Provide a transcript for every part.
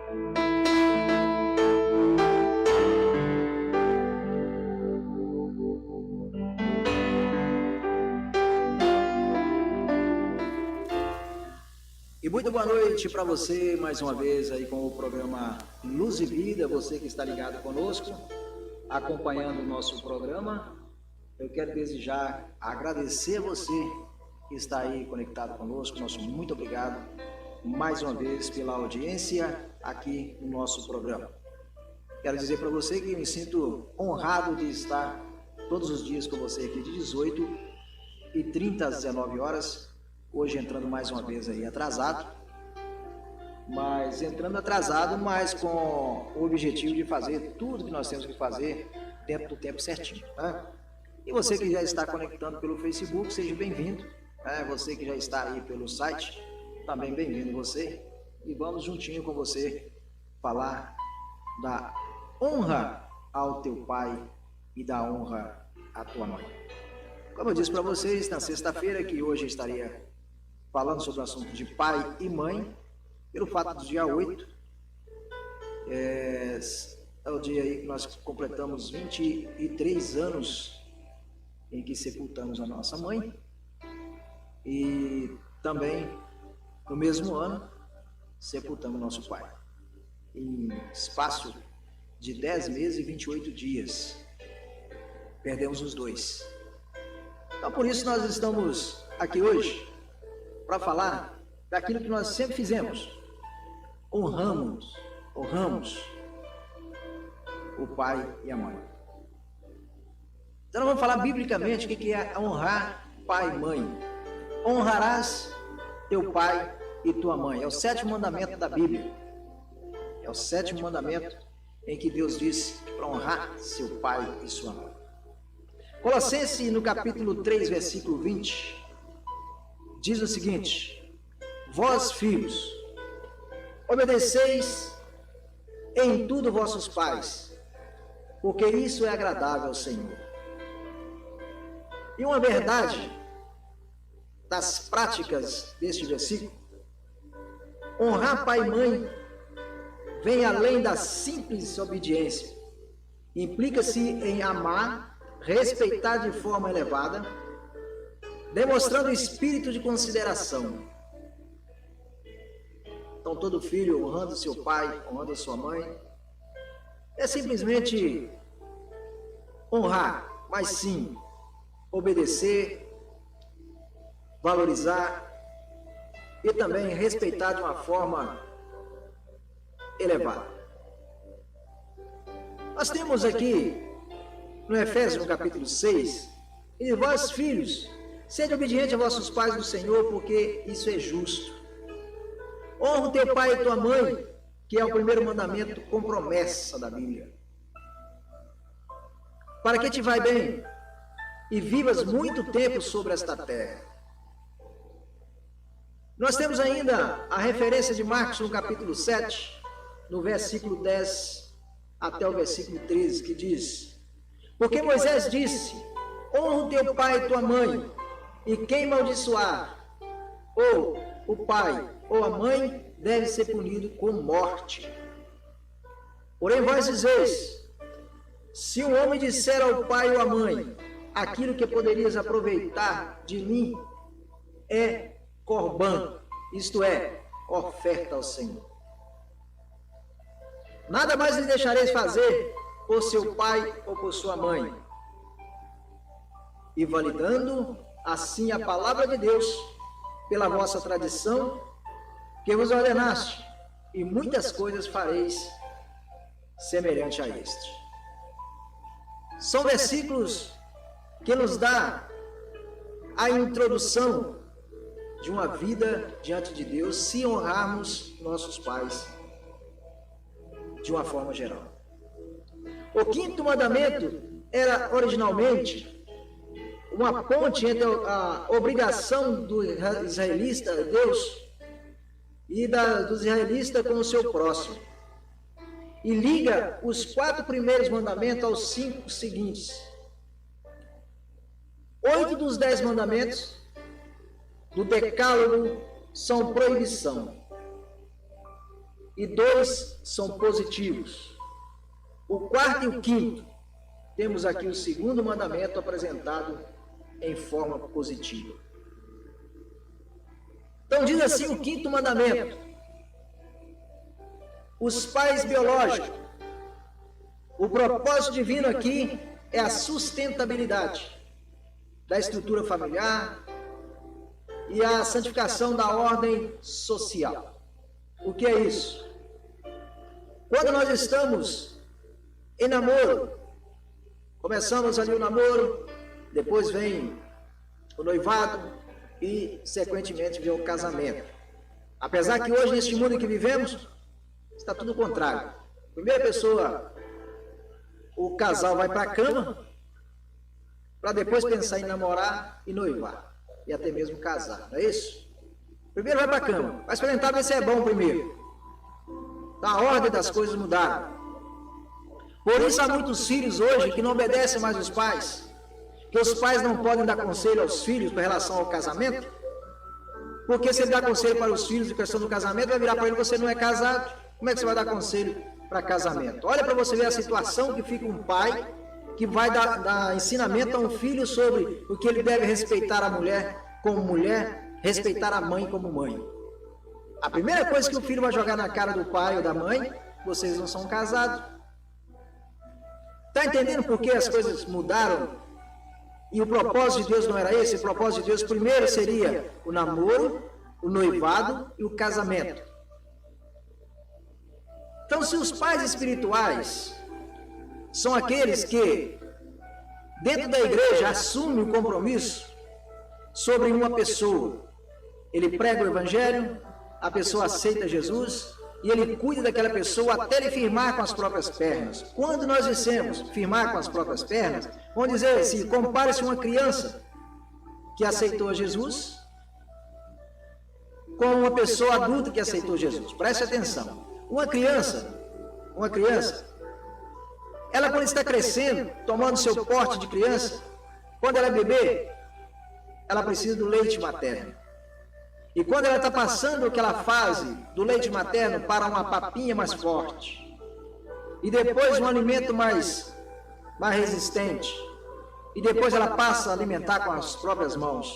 E muito boa noite para você, mais uma vez, aí com o programa Luz e Vida, você que está ligado conosco, acompanhando o nosso programa. Eu quero desde já agradecer a você que está aí conectado conosco, nosso muito obrigado, mais uma vez, pela audiência aqui no nosso programa. Quero dizer para você que me sinto honrado de estar todos os dias com você aqui de 18h30 às 19 horas, hoje entrando mais uma vez aí atrasado, mas com o objetivo de fazer tudo que nós temos que fazer dentro do tempo certinho, né? E você que já está conectando pelo Facebook, seja bem-vindo, né? Você que já está aí pelo site, também bem-vindo você, e vamos juntinho com você falar da honra ao teu pai e da honra à tua mãe. Como eu disse para vocês na sexta-feira, que hoje eu estaria falando sobre o assunto de pai e mãe, pelo fato do dia 8, é o dia aí que nós completamos 23 anos em que sepultamos a nossa mãe, e também no mesmo ano sepultamos nosso pai, em espaço de 10 meses e 28 dias, perdemos os dois. Então por isso nós estamos aqui hoje para falar daquilo que nós sempre fizemos. Honramos o pai e a mãe. Então nós vamos falar biblicamente o que é honrar pai e mãe. Honrarás teu pai e tua mãe. É o 7º mandamento da Bíblia. É o 7º mandamento em que Deus disse para honrar seu pai e sua mãe. Colossenses, no capítulo 3, versículo 20, diz o seguinte: vós, filhos, obedeceis em tudo vossos pais, porque isso é agradável ao Senhor. E uma verdade das práticas deste versículo: honrar pai e mãe vem além da simples obediência. Implica-se em amar, respeitar de forma elevada, demonstrando espírito de consideração. Então todo filho honrando seu pai, honrando a sua mãe, é simplesmente honrar, mas sim obedecer, valorizar e também respeitar de uma forma elevada. Nós temos aqui no Efésios, no capítulo 6, e vós, filhos, sede obediente a vossos pais do Senhor, porque isso é justo. Honra o teu pai e tua mãe, que é o primeiro mandamento com promessa da Bíblia, para que te vai bem e vivas muito tempo sobre esta terra. Nós temos ainda a referência de Marcos no capítulo 7, no versículo 10 até o versículo 13, que diz: porque Moisés disse, honra o teu pai e tua mãe, e quem maldiçoar, ou o pai ou a mãe, deve ser punido com morte. Porém vós dizeis, se um homem disser ao pai ou à mãe, aquilo que poderias aproveitar de mim é corbã, isto é, oferta ao Senhor. Nada mais lhe deixareis fazer por seu pai ou por sua mãe, e validando assim a palavra de Deus pela vossa tradição que vos ordenaste, e muitas coisas fareis semelhante a este. São versículos que nos dá a introdução de uma vida diante de Deus, se honrarmos nossos pais de uma forma geral. O 5º mandamento era originalmente uma ponte entre a obrigação do israelita, Deus, e dos israelitas com o seu próximo, e liga os 4 primeiros mandamentos aos 5 seguintes. 8 dos 10 mandamentos do decálogo são proibição. e 2 são positivos. O 4º e o 5º, temos aqui o 2º mandamento apresentado em forma positiva. Então diz assim o 5º mandamento: os pais biológicos. O propósito divino aqui é a sustentabilidade da estrutura familiar e a santificação da ordem social. O que é isso? Quando nós estamos em namoro, começamos ali o namoro, depois vem o noivado e, sequentemente, vem o casamento. Apesar que hoje, neste mundo em que vivemos, está tudo o contrário. Primeira pessoa, o casal vai para a cama, para depois pensar em namorar e noivar, e até mesmo casar, não é isso? Primeiro vai para a cama, vai experimentar ver se é bom primeiro. Então, a ordem das coisas mudaram. Por isso há muitos filhos hoje que não obedecem mais os pais, que os pais não podem dar conselho aos filhos com relação ao casamento, porque se ele dá conselho para os filhos em questão do casamento, vai virar para ele: você não é casado, como é que você vai dar conselho para casamento? Olha para você ver a situação que fica um pai que vai dar ensinamento a um filho sobre o que ele deve respeitar a mulher como mulher, respeitar a mãe como mãe. A primeira coisa que o filho vai jogar na cara do pai ou da mãe: vocês não são casados. Está entendendo por que as coisas mudaram? E o propósito de Deus não era esse? O propósito de Deus primeiro seria o namoro, o noivado e o casamento. Então, se os pais espirituais são aqueles que, dentro da igreja, assumem o compromisso sobre uma pessoa, ele prega o evangelho, a pessoa aceita Jesus e ele cuida daquela pessoa até ele firmar com as próprias pernas. Quando nós dissemos firmar com as próprias pernas, vamos dizer assim: compare-se uma criança que aceitou Jesus com uma pessoa adulta que aceitou Jesus. Preste atenção. Uma criança, ela quando está crescendo, tomando seu porte de criança, quando ela é bebê, ela precisa do leite materno. E quando ela está passando aquela fase do leite materno para uma papinha mais forte, e depois um alimento mais resistente, e depois ela passa a alimentar com as próprias mãos.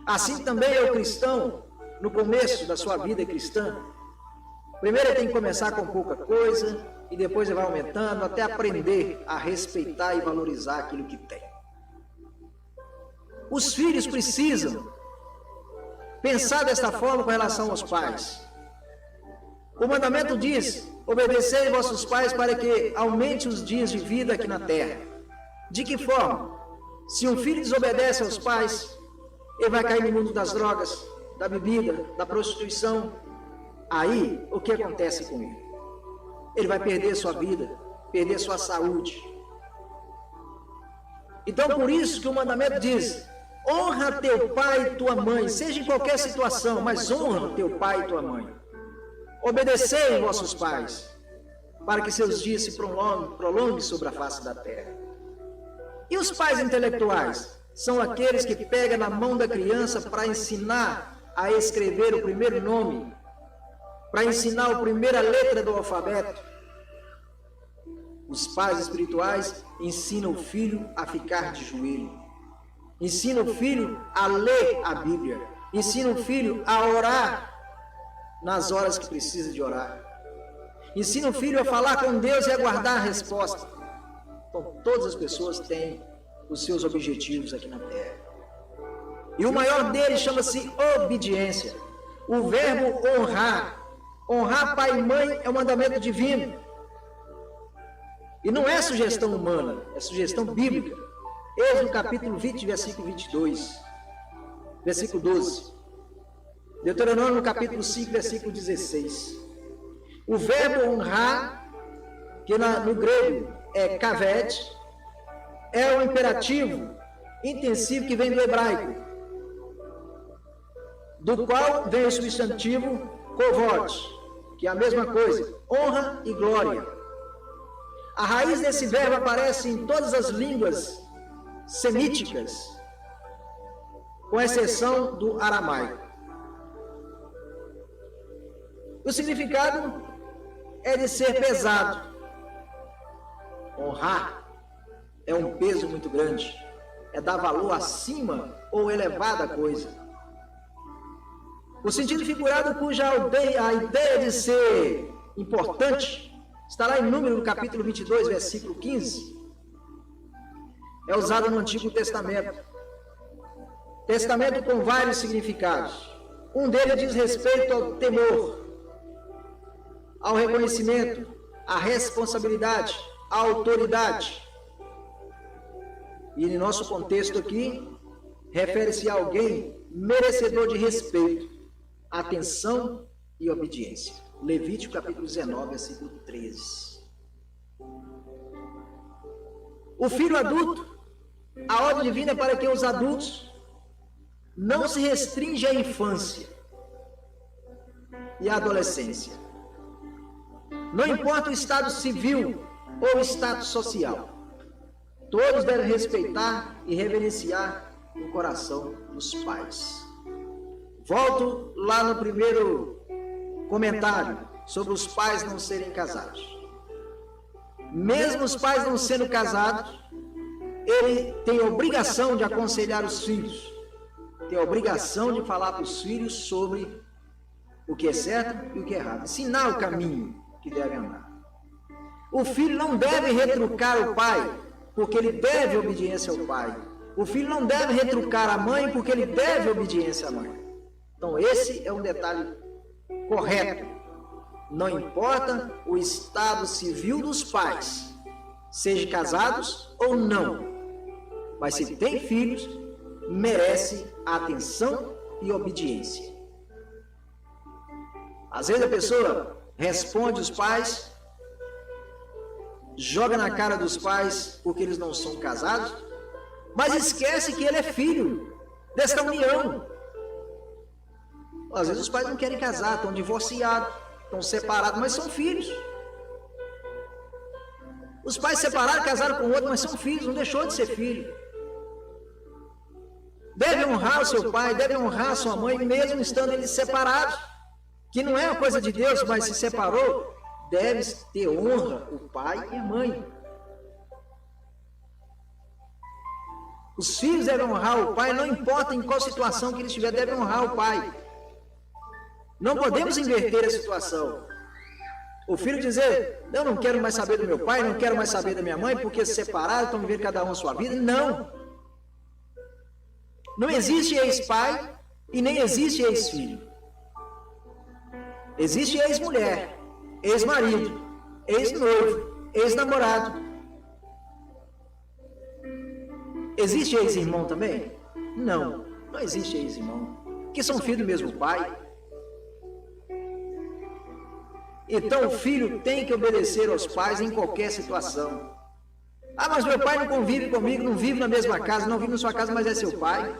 Assim também é o cristão, no começo da sua vida cristã. Primeiro ele tem que começar com pouca coisa, e depois ele vai aumentando até aprender a respeitar e valorizar aquilo que tem. Os filhos precisam pensar desta forma com relação aos pais. O mandamento diz: obedecei vossos pais para que aumente os dias de vida aqui na terra. De que forma? Se um filho desobedece aos pais, ele vai cair no mundo das drogas, da bebida, da prostituição. Aí, o que acontece com ele? Ele vai perder sua vida, perder sua saúde. Então, por isso que o mandamento diz: honra teu pai e tua mãe, seja em qualquer situação, mas honra teu pai e tua mãe. Obedecei vossos pais, para que seus dias se prolonguem sobre a face da terra. E os pais intelectuais? São aqueles que pegam na mão da criança para ensinar a escrever o primeiro nome, para ensinar a primeira letra do alfabeto. Os pais espirituais ensinam o filho a ficar de joelho, ensinam o filho a ler a Bíblia, ensinam o filho a orar nas horas que precisa de orar, ensinam o filho a falar com Deus e a aguardar a resposta. Então, todas as pessoas têm os seus objetivos aqui na terra, e o maior deles chama-se obediência. O verbo honrar, honrar pai e mãe é um mandamento divino, e não é sugestão humana, é sugestão bíblica. Êxodo capítulo 20, versículo 22, versículo 12. Deuteronômio capítulo 5, versículo 16. O verbo honrar, que no grego é kaved, é o imperativo intensivo que vem do hebraico, do qual vem o substantivo kovod, que é a mesma coisa, honra e glória. A raiz desse verbo aparece em todas as línguas semíticas, com exceção do aramaico. O significado é de ser pesado. Honrar é um peso muito grande, é dar valor acima ou elevada coisa. O sentido figurado, cuja a ideia de ser importante, está lá em Números, no capítulo 22, versículo 15, é usado no Antigo Testamento. Testamento com vários significados. Um deles diz respeito ao temor, ao reconhecimento, à responsabilidade, à autoridade. E no nosso contexto aqui, refere-se a alguém merecedor de respeito, atenção e obediência. Levítico capítulo 19, versículo 13. O filho adulto, a ordem divina é para que os adultos não se restringe à infância e à adolescência. Não importa o estado civil ou o status social, todos devem respeitar e reverenciar o coração dos pais. Volto lá no primeiro comentário sobre os pais não serem casados. Mesmo os pais não sendo casados, ele tem a obrigação de aconselhar os filhos, tem a obrigação de falar para os filhos sobre o que é certo e o que é errado, ensinar o caminho que deve andar. O filho não deve retrucar o pai, porque ele deve obediência ao pai. O filho não deve retrucar a mãe, porque ele deve obediência à mãe. Então esse é um detalhe correto. Não importa o estado civil dos pais, seja casados ou não, mas se tem filhos, merece atenção e obediência. Às vezes a pessoa responde os pais, joga na cara dos pais porque eles não são casados, mas esquece que ele é filho desta união. Às vezes os pais não querem casar, estão divorciados, estão separados, mas são filhos. Os pais separaram, casaram com outro, mas são filhos, não deixou de ser filho. Deve honrar o seu pai, deve honrar a sua mãe, mesmo estando eles separados. Que não é uma coisa de Deus, mas se separou, deve ter honra o pai e a mãe. Os filhos devem honrar o pai, não importa em qual situação que ele estiver, devem honrar o pai. Não podemos inverter a situação. O filho dizer, eu não quero mais saber do meu pai, não quero mais saber da minha mãe, porque se separaram, estão vivendo cada um a sua vida. Não. Não existe ex-pai e nem existe ex-filho. Existe ex-mulher, ex-marido, ex-noivo, ex-namorado. Existe ex-irmão também? Não, não existe ex-irmão, que são filhos do mesmo pai. Então o filho tem que obedecer aos pais em qualquer situação. Ah, mas meu pai não convive comigo, não vive na mesma casa, não vive na sua casa, mas é seu pai.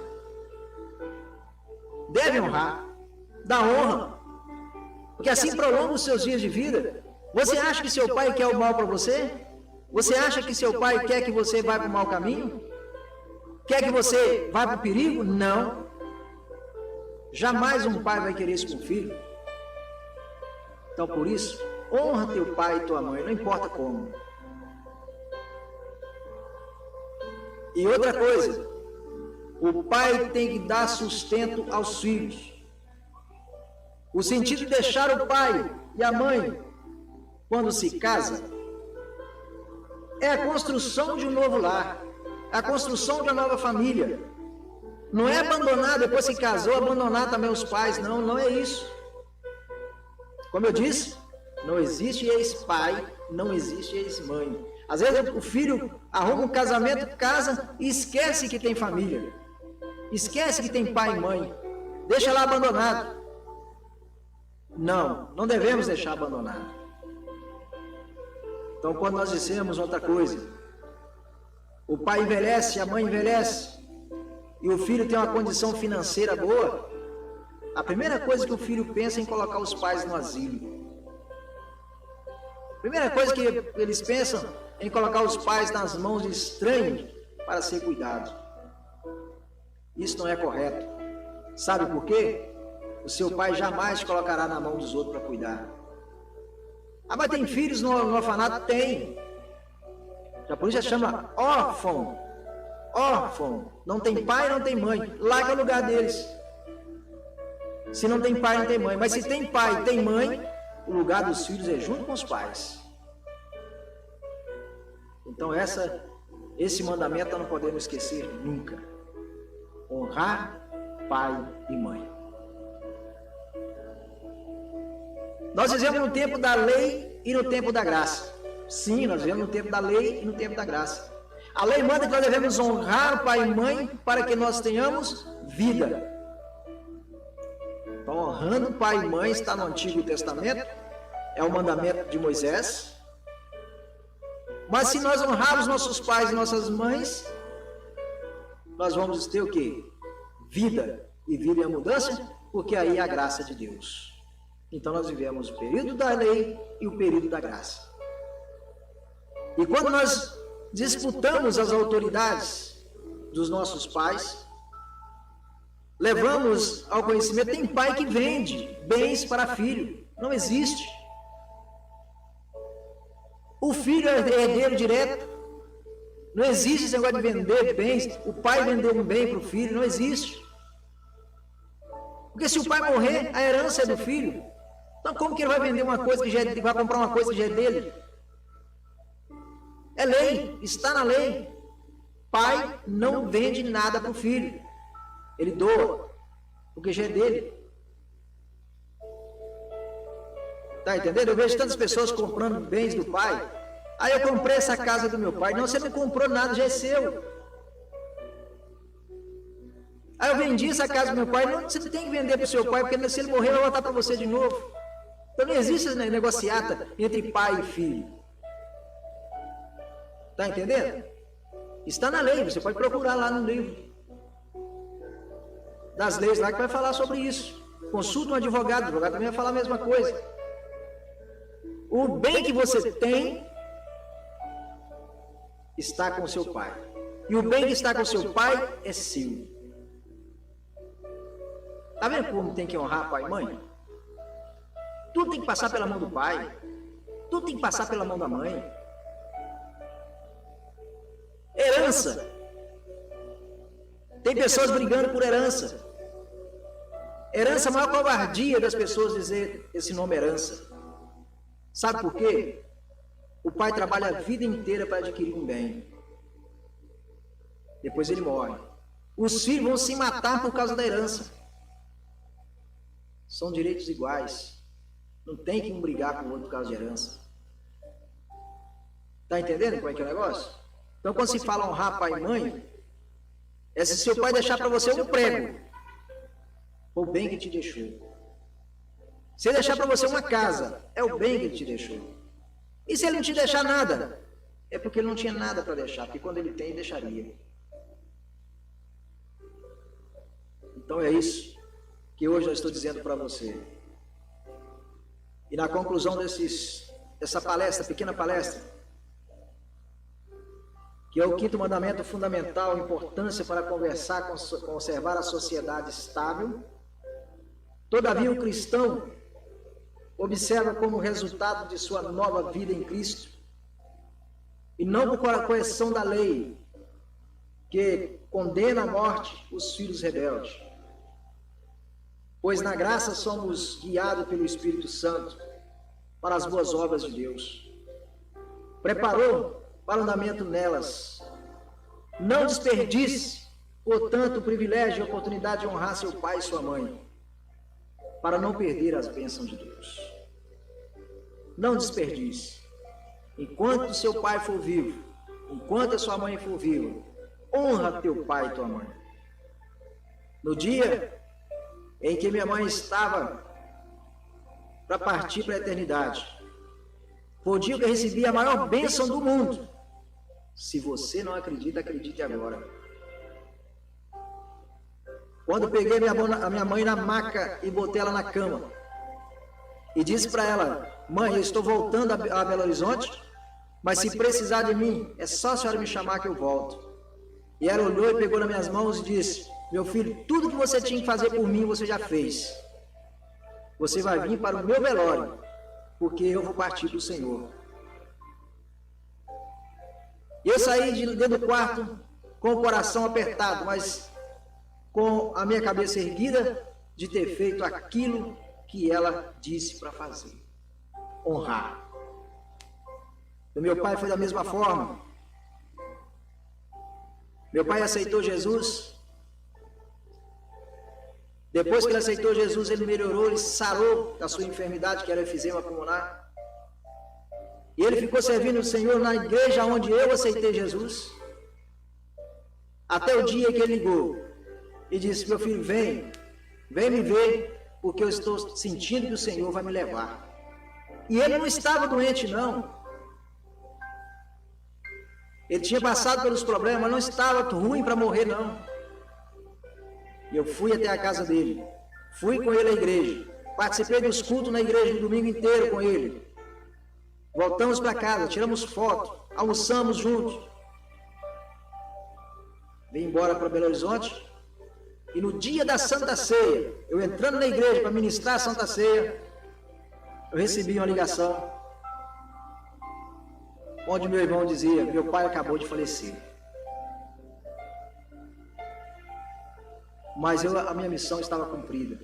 Deve honrar, dá honra, porque assim prolonga os seus dias de vida. Você acha que seu pai quer o mal para você? Você acha que seu pai quer que você vá para o mau caminho? Quer que você vá para o perigo? Não. Jamais um pai vai querer isso com o filho. Então, por isso, honra teu pai e tua mãe, não importa como. E outra coisa, o pai tem que dar sustento aos filhos. O sentido de deixar o pai e a mãe, quando se casa, é a construção de um novo lar, a construção de uma nova família. Não é abandonar, depois que casou, abandonar também os pais, não, não é isso. Como eu disse, não existe ex-pai, não existe ex-mãe. Às vezes o filho arruma um casamento, casa e esquece que tem família. Esquece que tem pai e mãe. Deixa lá abandonado. Não, não devemos deixar abandonado. Então, quando nós dissemos outra coisa, o pai envelhece, a mãe envelhece, e o filho tem uma condição financeira boa, a primeira coisa que o filho pensa é em colocar os pais no asilo. A primeira coisa que eles pensam é em colocar os pais nas mãos de estranhos para ser cuidado. Isso não é correto. Sabe por quê? O seu pai jamais te colocará na mão dos outros para cuidar. Ah, mas tem filhos no orfanato? Tem. Já por isso já chama órfão. Órfão. Não tem pai, não tem mãe. Lá que é o lugar deles. Se não tem pai, não tem mãe. Mas se tem pai e tem mãe, o lugar dos filhos é junto com os pais. Então esse mandamento nós não podemos esquecer nunca. Honrar pai e mãe. Nós vivemos no tempo da lei e no tempo da graça. Sim, nós vivemos no tempo da lei e no tempo da graça. A lei manda que nós devemos honrar o pai e mãe para que nós tenhamos vida. Então, honrando pai e mãe está no Antigo Testamento, é o mandamento de Moisés. Mas se nós honrarmos nossos pais e nossas mães, nós vamos ter o quê? Vida. E vida é a mudança, porque aí é a graça de Deus. Então nós vivemos o período da lei e o período da graça. E quando nós disputamos as autoridades dos nossos pais, levamos ao conhecimento, tem pai que vende bens para filho. Não existe. O filho é herdeiro direto. Não existe esse negócio de vender bens. O pai vender um bem para o filho, não existe. Porque se o pai morrer, a herança é do filho. Então como que ele vai vender uma coisa que já é, vai comprar uma coisa que já é dele? É lei, está na lei. Pai não vende nada para o filho. Ele doa, porque já é dele. Tá entendendo? Eu vejo tantas pessoas comprando bens do pai. Aí eu comprei essa casa do meu pai. Não, você não comprou nada, já é seu. Aí eu vendi essa casa do meu pai. Não, você não tem que vender para o seu pai, porque se ele morrer, vai voltar para você de novo. Então não existe negociata entre pai e filho. Tá entendendo? Está na lei, você pode procurar lá no livro das leis lá que vai falar sobre isso. Consulta um advogado, o advogado também vai falar a mesma coisa. O bem que você tem está com o seu pai. E o bem que está com o seu pai é seu. Está vendo como tem que honrar pai e mãe? Tudo tem que passar pela mão do pai. Tudo tem que passar pela mão da mãe. Herança. Tem pessoas brigando por herança. Herança é a maior covardia das pessoas dizer esse nome herança. Sabe por quê? O pai trabalha a vida inteira para adquirir um bem. Depois ele morre. Os filhos vão se matar por causa da herança. São direitos iguais. Não tem que um brigar com o outro por causa de herança. Está entendendo como é que é o negócio? Então, quando se fala honrar pai e mãe, é se seu pai deixar para você um prego, o bem que te deixou. Se ele deixar para você uma casa, é o bem que ele te deixou. E se ele não te deixar nada, é porque ele não tinha nada para deixar, porque quando ele tem, ele deixaria. Então é isso que hoje eu estou dizendo para você. E na conclusão dessa palestra, pequena palestra, que é o quinto mandamento fundamental, importância para conservar a sociedade estável, todavia o cristão observa como resultado de sua nova vida em Cristo, e não por a correção da lei, que condena à morte os filhos rebeldes. Pois na graça somos guiados pelo Espírito Santo para as boas obras de Deus. Preparou para o andamento nelas. Não desperdice, portanto, o privilégio e a oportunidade de honrar seu pai e sua mãe, para não perder as bênçãos de Deus. Não desperdice. Enquanto seu pai for vivo, enquanto a sua mãe for viva, honra teu pai e tua mãe. No dia em que minha mãe estava para partir para a eternidade, foi o dia que eu recebi a maior bênção do mundo. Se você não acredita, acredite agora. Quando eu peguei a minha mãe na maca e botei ela na cama, e disse para ela: mãe, eu estou voltando a Belo Horizonte, mas se precisar de mim, é só a senhora me chamar que eu volto. E ela olhou e pegou nas minhas mãos e disse: meu filho, tudo que você tinha que fazer por mim, você já fez. você vai vir para o meu velório, porque eu vou partir para o Senhor. Eu saí de dentro do quarto com o coração apertado, mas com a minha cabeça erguida de ter feito aquilo que ela disse para fazer. Honrar. O meu pai foi da mesma forma. Meu pai aceitou Jesus. Depois que ele aceitou Jesus, ele melhorou, ele sarou da sua enfermidade, que era efizema pulmonar. E ele ficou servindo o Senhor na igreja onde eu aceitei Jesus. Até o dia que ele ligou e disse: meu filho, vem me ver, porque eu estou sentindo que o Senhor vai me levar. E ele não estava doente, não. Ele tinha passado pelos problemas, mas não estava ruim para morrer, não. E eu fui até a casa dele, fui com ele à igreja, participei dos cultos na igreja o domingo inteiro com ele. Voltamos para casa, tiramos foto, almoçamos juntos. Vim embora para Belo Horizonte. E no dia da Santa Ceia, eu entrando na igreja para ministrar a Santa Ceia, eu recebi uma ligação, onde meu irmão dizia: meu pai acabou de falecer. Mas a minha missão estava cumprida.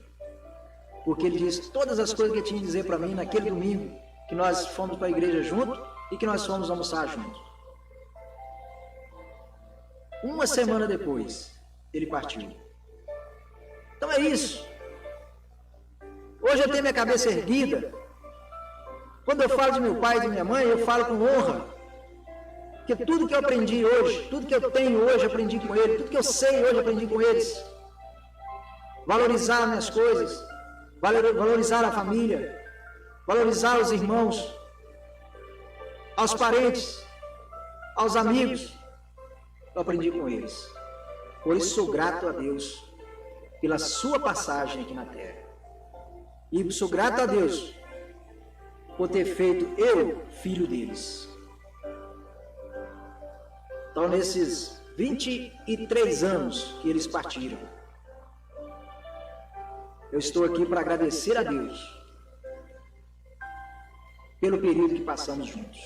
Porque ele disse todas as coisas que ele tinha que dizer para mim naquele domingo, que nós fomos para a igreja junto e que nós fomos almoçar junto. Uma semana depois, ele partiu. Então é isso. Hoje eu tenho minha cabeça erguida. Quando eu falo de meu pai e de minha mãe, eu falo com honra. Porque tudo que eu aprendi hoje, tudo que eu tenho hoje, aprendi com eles. Tudo que eu sei hoje, aprendi com eles. Valorizar minhas coisas, valorizar a família, valorizar os irmãos, aos parentes, aos amigos. Eu aprendi com eles. Por isso sou grato a Deus pela sua passagem aqui na terra. E sou grato a Deus por ter feito eu filho deles. Então, nesses 23 anos que eles partiram, eu estou aqui para agradecer a Deus pelo período que passamos juntos.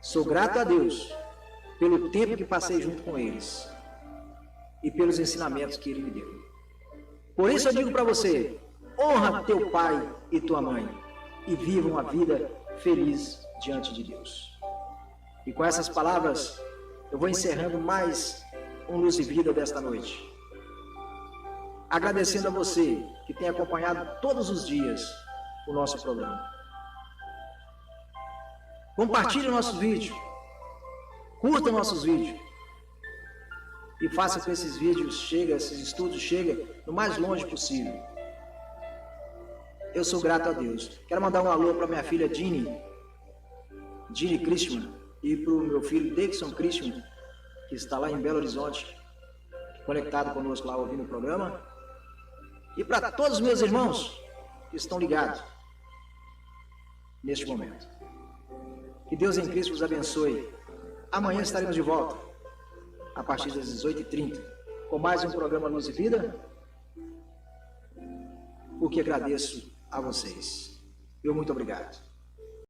Sou grato a Deus pelo tempo que passei junto com eles e pelos ensinamentos que Ele me deu. Por isso eu digo para você: honra teu pai e tua mãe e viva uma vida feliz diante de Deus. E com essas palavras, eu vou encerrando mais um Luz e Vida desta noite. Agradecendo a você que tem acompanhado todos os dias o nosso programa. Compartilhe o nosso vídeo, curta nossos vídeos e faça com que esses vídeos esses estudos cheguem no mais longe possível. Eu sou grato a Deus. Quero mandar um alô para minha filha Dini Christman, e para o meu filho Dixon Christman, que está lá em Belo Horizonte, conectado conosco lá ouvindo o programa. E para todos os meus irmãos que estão ligados neste momento. Que Deus em Cristo os abençoe. Amanhã estaremos de volta, a partir das 18h30, com mais um programa Luz e Vida, o que agradeço a vocês. Muito obrigado.